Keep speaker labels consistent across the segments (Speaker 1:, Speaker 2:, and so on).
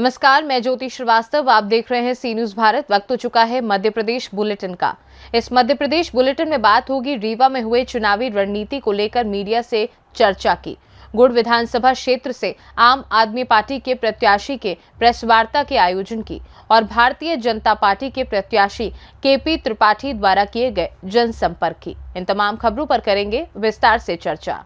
Speaker 1: नमस्कार, मैं ज्योति श्रीवास्तव। आप देख रहे हैं सी न्यूज भारत। वक्त हो चुका है मध्य प्रदेश बुलेटिन का। इस मध्य प्रदेश बुलेटिन में बात होगी रीवा में हुए चुनावी रणनीति को लेकर मीडिया से चर्चा की। गुड़ विधानसभा क्षेत्र से आम आदमी पार्टी के प्रत्याशी के प्रेस वार्ता के आयोजन की और भारतीय जनता पार्टी के प्रत्याशी केपी त्रिपाठी द्वारा किए गए जनसंपर्क की। इन तमाम खबरों पर करेंगे विस्तार से चर्चा।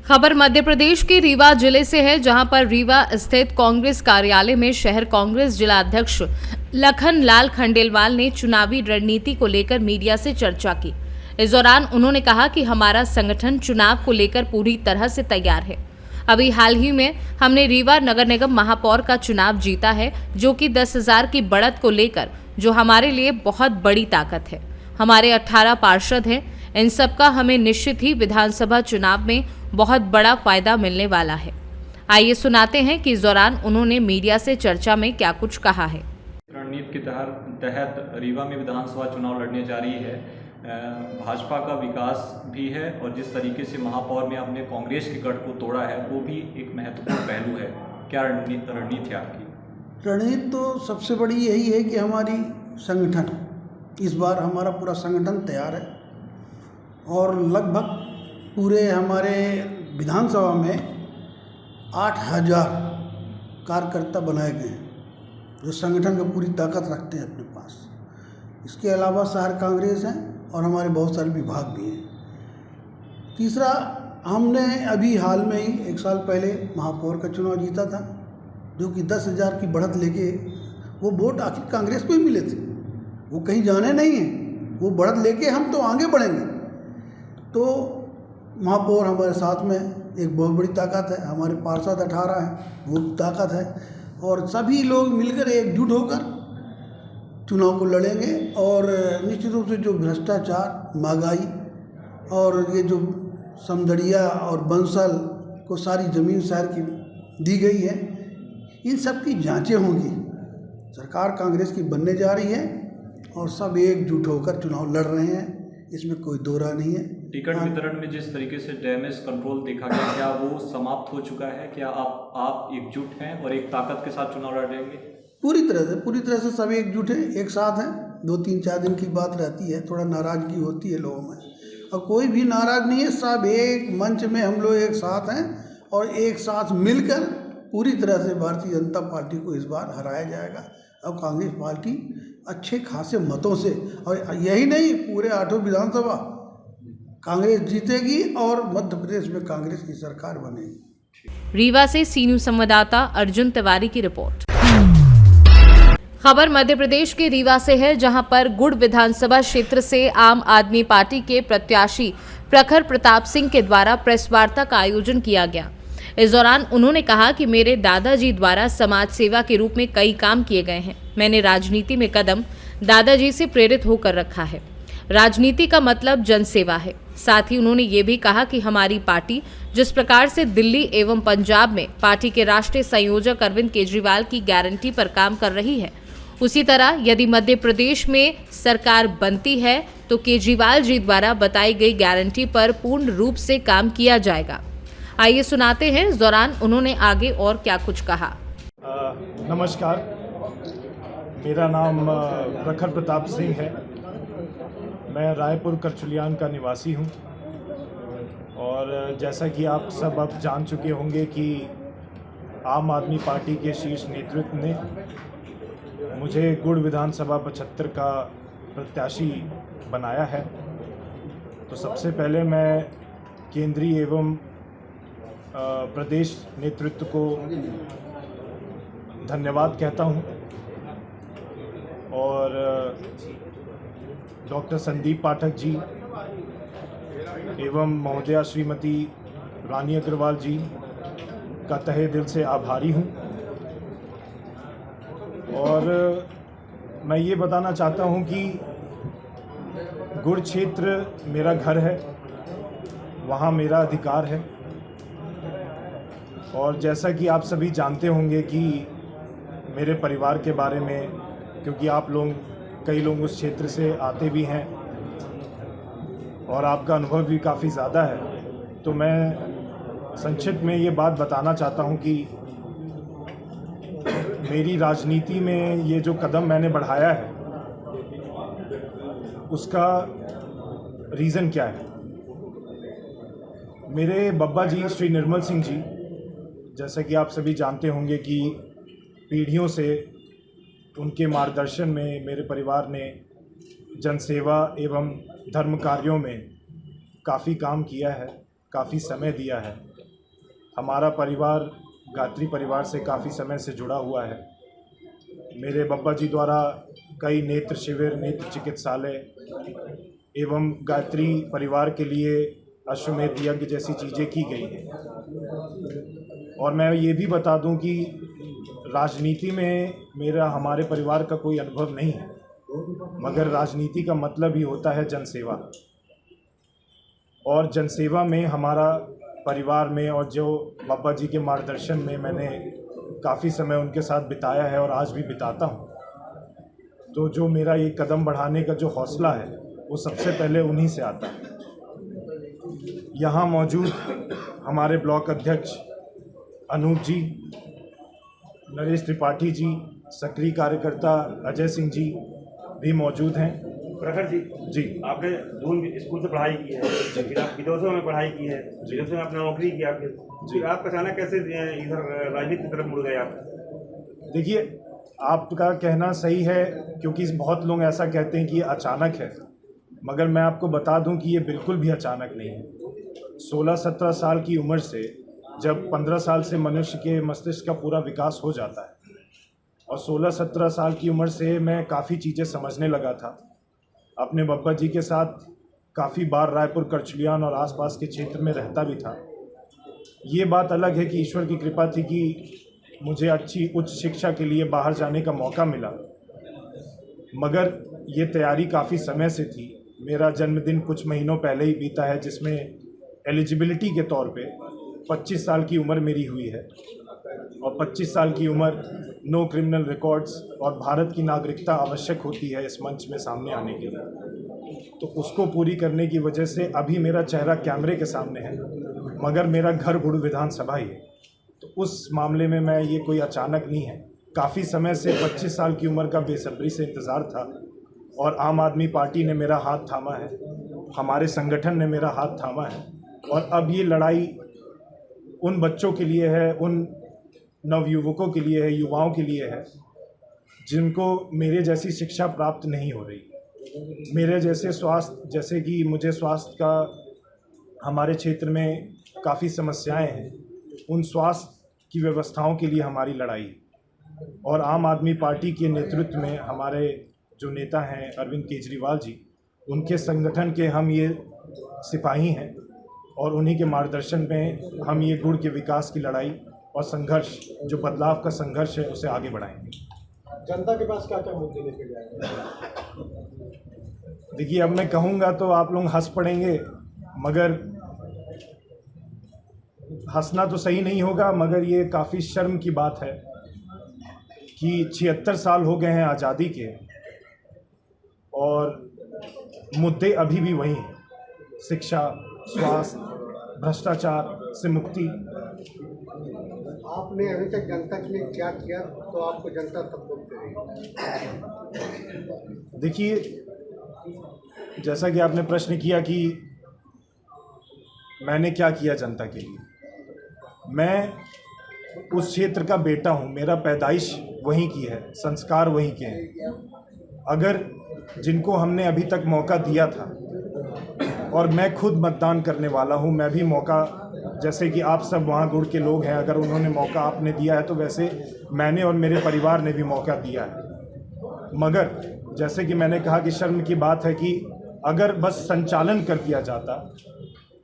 Speaker 1: खबर मध्य प्रदेश के रीवा जिले से है, जहां पर रीवा स्थित कांग्रेस कार्यालय में शहर कांग्रेस जिला अध्यक्ष लखन लाल खंडेलवाल ने चुनावी रणनीति को लेकर मीडिया से चर्चा की। इस दौरान उन्होंने कहा कि हमारा संगठन चुनाव को लेकर पूरी तरह से तैयार है। अभी हाल ही में हमने रीवा नगर निगम महापौर का चुनाव जीता है, जो कि 10,000 की बढ़त को लेकर जो हमारे लिए बहुत बड़ी ताकत है। हमारे 18 पार्षद हैं, इन सबका हमें निश्चित ही विधानसभा चुनाव में बहुत बड़ा फायदा मिलने वाला है। आइए सुनाते हैं कि इस दौरान उन्होंने मीडिया से चर्चा में क्या कुछ कहा है।
Speaker 2: रणनीति के तहत रीवा में विधानसभा चुनाव लड़ने जा रही है। भाजपा का विकास भी है और जिस तरीके से महापौर में आपने कांग्रेस के गढ़ को तोड़ा है, वो भी एक महत्वपूर्ण पहलू है। क्या रणनीति है आपकी?
Speaker 3: रणनीति तो सबसे बड़ी यही है कि हमारी संगठन, इस बार हमारा पूरा संगठन तैयार है और लगभग पूरे हमारे विधानसभा में 8,000 कार्यकर्ता बनाए गए हैं, जो संगठन की पूरी ताकत रखते हैं अपने पास। इसके अलावा शहर कांग्रेस हैं और हमारे बहुत सारे विभाग भी हैं। तीसरा, हमने अभी हाल में ही 1 साल पहले महापौर का चुनाव जीता था, जो कि 10,000 की बढ़त लेके वो वोट आखिर कांग्रेस को ही मिले थे, वो कहीं जाने नहीं हैं। वो बढ़त लेके हम तो आगे बढ़ेंगे। तो महापौर हमारे साथ में एक बहुत बड़ी ताकत है, हमारे पार्षद 18 हैं, वो ताकत है और सभी लोग मिलकर एकजुट होकर चुनाव को लड़ेंगे। और निश्चित रूप से जो भ्रष्टाचार, महंगाई और ये जो समदड़िया और बंसल को सारी ज़मीन शहर की दी गई है, इन सब की जांचें होंगी। सरकार कांग्रेस की बनने जा रही है और सब एकजुट होकर चुनाव लड़ रहे हैं, इसमें कोई दो राय नहीं है।
Speaker 2: टिकट वितरण में जिस तरीके से डैमेज कंट्रोल देखा गया, क्या वो समाप्त हो चुका है? क्या आप एकजुट हैं और एक ताकत के साथ चुनाव लड़ेंगे?
Speaker 3: पूरी तरह से सब एकजुट हैं, एक साथ हैं। 2-3-4 दिन की बात रहती है, थोड़ा नाराज़गी होती है लोगों में, और कोई भी नाराज़ नहीं है। सब एक मंच में हम लोग एक साथ हैं और एक साथ मिलकर पूरी तरह से भारतीय जनता पार्टी को इस बार हराया जाएगा। अब कांग्रेस पार्टी अच्छे खासे मतों से, और यही नहीं, पूरे 8 विधानसभा कांग्रेस जीतेगी और मध्य प्रदेश में कांग्रेस की सरकार बनेगी।
Speaker 1: रीवा से सी न्यूज संवाददाता अर्जुन तिवारी की रिपोर्ट। खबर मध्य प्रदेश के रीवा से है, जहां पर गुड़ विधानसभा क्षेत्र से आम आदमी पार्टी के प्रत्याशी प्रखर प्रताप सिंह के द्वारा प्रेस वार्ता का आयोजन किया गया। इस दौरान उन्होंने कहा कि मेरे दादाजी द्वारा समाज सेवा के रूप में कई काम किए गए हैं। मैंने राजनीति में कदम दादाजी से प्रेरित होकर रखा है। राजनीति का मतलब जनसेवा है। साथ ही उन्होंने ये भी कहा कि हमारी पार्टी जिस प्रकार से दिल्ली एवं पंजाब में पार्टी के राष्ट्रीय संयोजक अरविंद केजरीवाल की गारंटी पर काम कर रही है, उसी तरह यदि मध्य प्रदेश में सरकार बनती है तो केजरीवाल जी द्वारा बताई गई गारंटी पर पूर्ण रूप से काम किया जाएगा। आइए सुनाते हैं इस दौरान उन्होंने आगे और क्या कुछ कहा।
Speaker 4: नमस्कार, मेरा नाम प्रखर प्रताप सिंह है। मैं रायपुर करचुलियान का निवासी हूं और जैसा कि आप सब अब जान चुके होंगे कि आम आदमी पार्टी के शीर्ष नेतृत्व ने मुझे गुड़ विधानसभा 75 का प्रत्याशी बनाया है। तो सबसे पहले मैं केंद्रीय एवं प्रदेश नेतृत्व को धन्यवाद कहता हूं और डॉक्टर संदीप पाठक जी एवं महोदया श्रीमती रानी अग्रवाल जी का तहे दिल से आभारी हूं। और मैं ये बताना चाहता हूं कि गुड़ क्षेत्र मेरा घर है, वहाँ मेरा अधिकार है। और जैसा कि आप सभी जानते होंगे कि मेरे परिवार के बारे में, क्योंकि आप लोग कई लोग उस क्षेत्र से आते भी हैं और आपका अनुभव भी काफ़ी ज़्यादा है, तो मैं संक्षिप्त में ये बात बताना चाहता हूँ कि मेरी राजनीति में ये जो कदम मैंने बढ़ाया है उसका रीज़न क्या है। मेरे बब्बा जी श्री निर्मल सिंह जी, जैसा कि आप सभी जानते होंगे कि पीढ़ियों से उनके मार्गदर्शन में मेरे परिवार ने जनसेवा एवं धर्म कार्यों में काफ़ी काम किया है, काफ़ी समय दिया है। हमारा परिवार गायत्री परिवार से काफ़ी समय से जुड़ा हुआ है। मेरे बब्बा जी द्वारा कई नेत्र शिविर, नेत्र चिकित्सालय एवं गायत्री परिवार के लिए अश्वमेध यज्ञ जैसी चीज़ें की गई हैं। और मैं ये भी बता दूं कि राजनीति में मेरा हमारे परिवार का कोई अनुभव नहीं है, मगर राजनीति का मतलब ही होता है जनसेवा। और जनसेवा में हमारा परिवार में और जो बाबा जी के मार्गदर्शन में मैंने काफ़ी समय उनके साथ बिताया है और आज भी बिताता हूँ। तो जो मेरा ये कदम बढ़ाने का जो हौसला है वो सबसे पहले उन्हीं से आता है। यहाँ मौजूद हमारे ब्लॉक अध्यक्ष अनूप जी, नरेश त्रिपाठी जी, सक्रिय कार्यकर्ता अजय सिंह जी भी मौजूद हैं।
Speaker 5: प्रखर जी, आपने दून स्कूल से पढ़ाई की है, फिर आप विदेशों में पढ़ाई की है, विदेशों में आपने नौकरी की, फिर आप अचानक कैसे इधर राजनीति की तरफ मुड़ गए आप?
Speaker 4: देखिए, आपका कहना सही है, क्योंकि बहुत लोग ऐसा कहते हैं कि ये अचानक है, मगर मैं आपको बता दूं कि ये बिल्कुल भी अचानक नहीं है। 16-17 साल की उम्र से जब 15 साल से मनुष्य के मस्तिष्क का पूरा विकास हो जाता है और 16-17 साल की उम्र से मैं काफ़ी चीज़ें समझने लगा था। अपने बब्बा जी के साथ काफ़ी बार रायपुर, करचलियान और आसपास के क्षेत्र में रहता भी था। ये बात अलग है कि ईश्वर की कृपा थी कि मुझे अच्छी उच्च शिक्षा के लिए बाहर जाने का मौका मिला, मगर ये तैयारी काफ़ी समय से थी। मेरा जन्मदिन कुछ महीनों पहले ही बीता है, जिसमें एलिजिबिलिटी के तौर पे 25 साल की उम्र मेरी हुई है और 25 साल की उम्र, नो क्रिमिनल रिकॉर्ड्स और भारत की नागरिकता आवश्यक होती है इस मंच में सामने आने के लिए। तो उसको पूरी करने की वजह से अभी मेरा चेहरा कैमरे के सामने है, मगर मेरा घर गुड़ विधानसभा ही है। तो उस मामले में मैं ये कोई अचानक नहीं है। काफ़ी समय से 25 साल की उम्र का बेसब्री से इंतज़ार था और आम आदमी पार्टी ने मेरा हाथ थामा है, हमारे संगठन ने मेरा हाथ थामा है। और अब ये लड़ाई उन बच्चों के लिए है, उन नवयुवकों के लिए है, युवाओं के लिए है जिनको मेरे जैसी शिक्षा प्राप्त नहीं हो रही, मेरे जैसे स्वास्थ्य, जैसे कि मुझे स्वास्थ्य का हमारे क्षेत्र में काफ़ी समस्याएं हैं, उन स्वास्थ्य की व्यवस्थाओं के लिए हमारी लड़ाई। और आम आदमी पार्टी के नेतृत्व में हमारे जो नेता हैं अरविंद केजरीवाल जी, उनके संगठन के हम ये सिपाही हैं और उन्हीं के मार्गदर्शन में हम ये गुड़ के विकास की लड़ाई और संघर्ष, जो बदलाव का संघर्ष है, उसे आगे बढ़ाएंगे।
Speaker 6: जनता के पास क्या क्या मुद्दे लेके जाएंगे?
Speaker 4: देखिए, अब मैं कहूँगा तो आप लोग हंस पड़ेंगे, मगर हंसना तो सही नहीं होगा, मगर ये काफ़ी शर्म की बात है कि 76 साल हो गए हैं आज़ादी के और मुद्दे अभी भी वही हैं। शिक्षा, स्वास्थ्य, भ्रष्टाचार से मुक्ति।
Speaker 6: आपने अभी तक जनता के लिए क्या किया तो आपको जनता सपोर्ट करेगी?
Speaker 4: देखिए, जैसा कि आपने प्रश्न किया कि मैंने क्या किया जनता के लिए, मैं उस क्षेत्र का बेटा हूँ, मेरा पैदाइश वहीं की है, संस्कार वहीं के हैं। अगर जिनको हमने अभी तक मौका दिया था, और मैं खुद मतदान करने वाला हूँ, मैं भी मौका, जैसे कि आप सब वहाँ गुड़ के लोग हैं, अगर उन्होंने मौका आपने दिया है तो वैसे मैंने और मेरे परिवार ने भी मौका दिया है। मगर जैसे कि मैंने कहा कि शर्म की बात है कि अगर बस संचालन कर दिया जाता,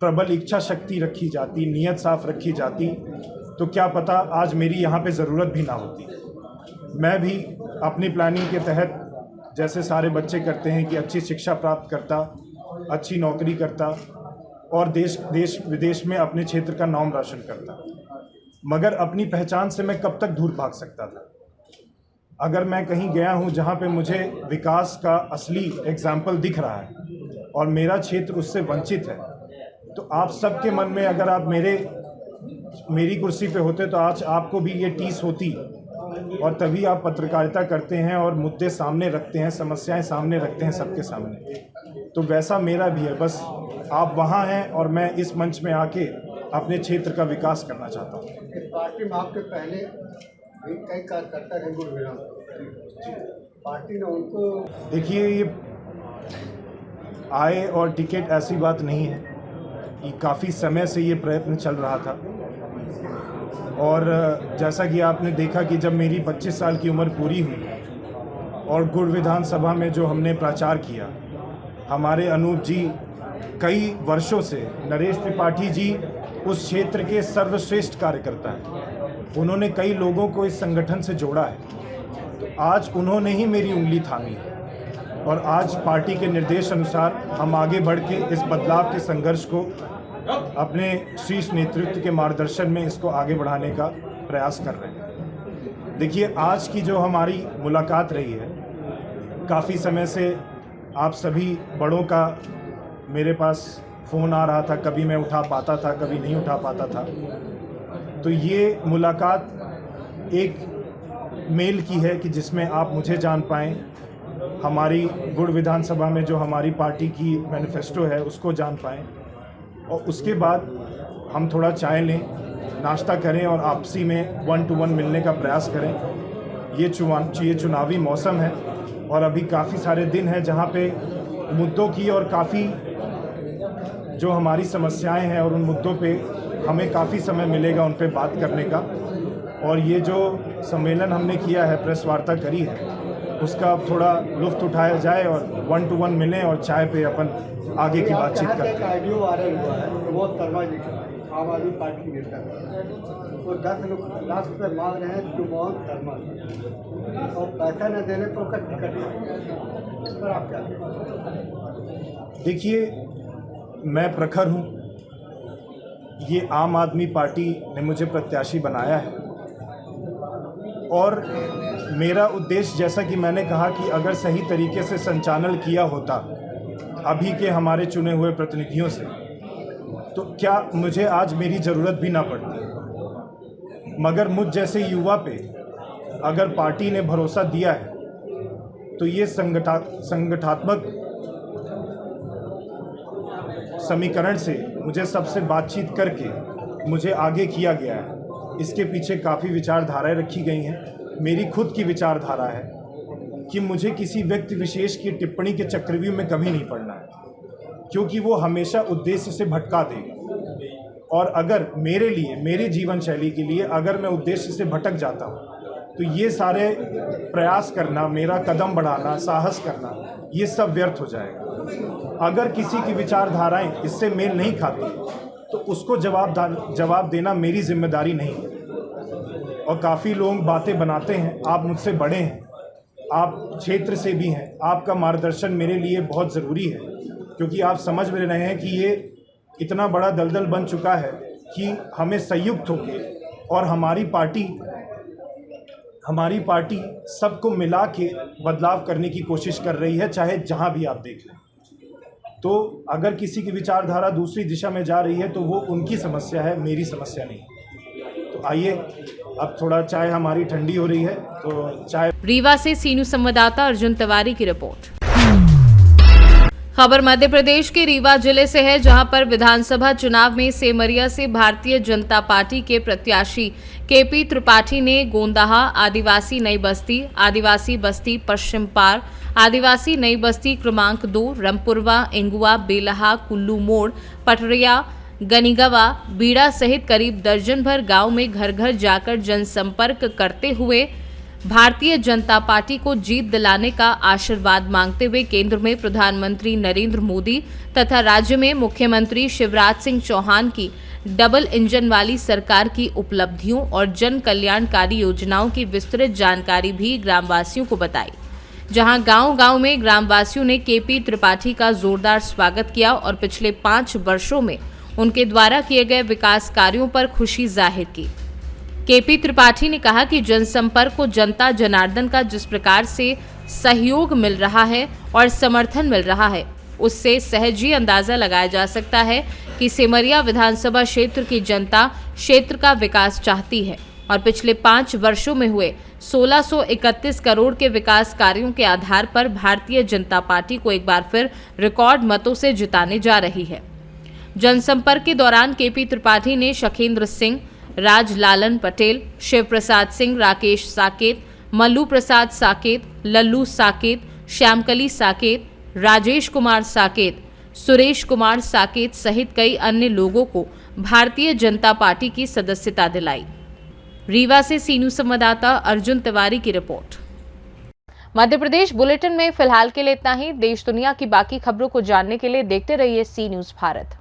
Speaker 4: प्रबल इच्छा शक्ति रखी जाती, नीयत साफ रखी जाती, तो क्या पता आज मेरी यहाँ पे ज़रूरत भी ना होती। मैं भी अपनी प्लानिंग के तहत, जैसे सारे बच्चे करते हैं, कि अच्छी शिक्षा प्राप्त करता, अच्छी नौकरी करता और देश विदेश में अपने क्षेत्र का नाम रोशन करता। मगर अपनी पहचान से मैं कब तक दूर भाग सकता था? अगर मैं कहीं गया हूं जहां पे मुझे विकास का असली एग्जाम्पल दिख रहा है और मेरा क्षेत्र उससे वंचित है, तो आप सबके मन में, अगर आप मेरी कुर्सी पे होते तो आज आपको भी ये टीस होती और तभी आप पत्रकारिता करते हैं और मुद्दे सामने रखते हैं, समस्याएं सामने रखते हैं सबके सामने। तो वैसा मेरा भी है, बस आप वहाँ हैं और मैं इस मंच में आके अपने क्षेत्र का विकास करना चाहता हूँ।
Speaker 6: इस पार्टी में आपके पहले भी कई कार्यकर्ता रहे गुरुग्राम, पार्टी ने उनको
Speaker 4: देखिए, ये आय और टिकट ऐसी बात नहीं है, ये काफ़ी समय से ये प्रयत्न चल रहा था। और जैसा कि आपने देखा कि जब मेरी 25 साल की उम्र पूरी हुई और गुड़ विधानसभा में जो हमने प्रचार किया, हमारे अनूप जी कई वर्षों से, नरेश त्रिपाठी जी उस क्षेत्र के सर्वश्रेष्ठ कार्यकर्ता हैं, उन्होंने कई लोगों को इस संगठन से जोड़ा है। तो आज उन्होंने ही मेरी उंगली थामी है और आज पार्टी के निर्देश अनुसार हम आगे बढ़ के इस बदलाव के संघर्ष को अपने शीर्ष नेतृत्व के मार्गदर्शन में इसको आगे बढ़ाने का प्रयास कर रहे हैं। देखिए, आज की जो हमारी मुलाकात रही है, काफ़ी समय से आप सभी बड़ों का मेरे पास फ़ोन आ रहा था, कभी मैं उठा पाता था, कभी नहीं उठा पाता था। तो ये मुलाकात एक मेल की है कि जिसमें आप मुझे जान पाएँ, हमारी गुड़ विधानसभा में जो हमारी पार्टी की मैनिफेस्टो है उसको जान पाएँ, और उसके बाद हम थोड़ा चाय लें, नाश्ता करें और आपसी में 1 to 1 मिलने का प्रयास करें। ये चुनावी मौसम है और अभी काफ़ी सारे दिन हैं जहाँ पे मुद्दों की और काफ़ी जो हमारी समस्याएं हैं और उन मुद्दों पे हमें काफ़ी समय मिलेगा उन पे बात करने का। और ये जो सम्मेलन हमने किया है, प्रेस वार्ता करी है, उसका थोड़ा लुत्फ़ उठाया जाए और 1 to 1 मिलें और चाय पे अपन आगे की बातचीत करते हैं।
Speaker 6: ऑडियो वायरल हुआ है, प्रमोद कर्मा जी का, आम आदमी पार्टी नेता, वो 10 लाख रुपये मांग रहे हैं प्रमोद कर्मा और पैसा न देने पर उसका टिकट नहीं। इस पर आप क्या कहें?
Speaker 4: देखिए, मैं प्रखर हूँ, ये आम आदमी पार्टी ने मुझे प्रत्याशी बनाया है और मेरा उद्देश्य, जैसा कि मैंने कहा, कि अगर सही तरीके से संचालन किया होता अभी के हमारे चुने हुए प्रतिनिधियों से, तो क्या मुझे आज मेरी ज़रूरत भी ना पड़ती। मगर मुझ जैसे युवा पे अगर पार्टी ने भरोसा दिया है तो ये संगठनात्मक समीकरण से मुझे सबसे बातचीत करके मुझे आगे किया गया है। इसके पीछे काफ़ी विचारधाराएं रखी गई हैं। मेरी खुद की विचारधारा है कि मुझे किसी व्यक्ति विशेष की टिप्पणी के चक्रव्यूह में कभी नहीं पड़ना है, क्योंकि वो हमेशा उद्देश्य से भटका देगा। और अगर मेरे लिए, मेरी जीवन शैली के लिए अगर मैं उद्देश्य से भटक जाता हूँ तो ये सारे प्रयास करना, मेरा कदम बढ़ाना, साहस करना, ये सब व्यर्थ हो जाएगा। अगर किसी की विचारधाराएं इससे मेल नहीं खाती तो उसको जवाब देना मेरी जिम्मेदारी नहीं है। और काफ़ी लोग बातें बनाते हैं, आप मुझसे बड़े हैं, आप क्षेत्र से भी हैं, आपका मार्गदर्शन मेरे लिए बहुत ज़रूरी है, क्योंकि आप समझ में रहे हैं कि ये इतना बड़ा दलदल बन चुका है कि हमें संयुक्त होकर और हमारी पार्टी सबको मिला के बदलाव करने की कोशिश कर रही है, चाहे जहां भी आप देख लें। तो अगर किसी की विचारधारा दूसरी दिशा में जा रही है तो वो उनकी समस्या है, मेरी समस्या नहीं। तो आइए, अब थोड़ा चाय हमारी ठंडी हो रही है तो चाय।
Speaker 1: रीवा से सी न्यूज़ संवाददाता अर्जुन तिवारी की रिपोर्ट। खबर मध्य प्रदेश के रीवा जिले से है, जहां पर विधानसभा चुनाव में सेमरिया से भारतीय जनता पार्टी के प्रत्याशी केपी त्रिपाठी ने गोंदाहा, आदिवासी नई बस्ती, आदिवासी बस्ती पश्चिम पार, आदिवासी नई बस्ती क्रमांक 2, रमपुरवा, इंगुआ, बेलहा, कुल्लू मोड़, पटरिया, गनीगवा, बीड़ा सहित करीब दर्जन भर गांव में घर घर जाकर जनसंपर्क करते हुए भारतीय जनता पार्टी को जीत दिलाने का आशीर्वाद मांगते हुए केंद्र में प्रधानमंत्री नरेंद्र मोदी तथा राज्य में मुख्यमंत्री शिवराज सिंह चौहान की डबल इंजन वाली सरकार की उपलब्धियों और जन कल्याणकारी योजनाओं की विस्तृत जानकारी भी ग्रामवासियों को बताई, जहां गांव-गांव में ग्रामवासियों ने केपी त्रिपाठी का जोरदार स्वागत किया और पिछले 5 वर्षों में उनके द्वारा किए गए विकास कार्यों पर खुशी जाहिर की। केपी त्रिपाठी ने कहा कि जनसंपर्क को जनता जनार्दन का जिस प्रकार से सहयोग मिल रहा है और समर्थन मिल रहा है, उससे सहज ही अंदाजा लगाया जा सकता है कि सेमरिया विधानसभा क्षेत्र की जनता क्षेत्र का विकास चाहती है और पिछले 5 वर्षों में हुए 1631 करोड़ के विकास कार्यों के आधार पर भारतीय जनता पार्टी को एक बार फिर रिकॉर्ड मतों से जिताने जा रही है। जनसंपर्क के दौरान केपी त्रिपाठी ने शखेंद्र सिंह, राजलालन पटेल, शिव प्रसाद सिंह, राकेश साकेत, मल्लू प्रसाद साकेत, लल्लू साकेत, श्यामकली साकेत, राजेश कुमार साकेत, सुरेश कुमार साकेत सहित कई अन्य लोगों को भारतीय जनता पार्टी की सदस्यता दिलाई। रीवा से सी न्यूज़ संवाददाता अर्जुन तिवारी की रिपोर्ट। मध्य प्रदेश बुलेटिन में फिलहाल के लिए इतना ही। देश दुनिया की बाकी खबरों को जानने के लिए देखते रहिए सी न्यूज़ भारत।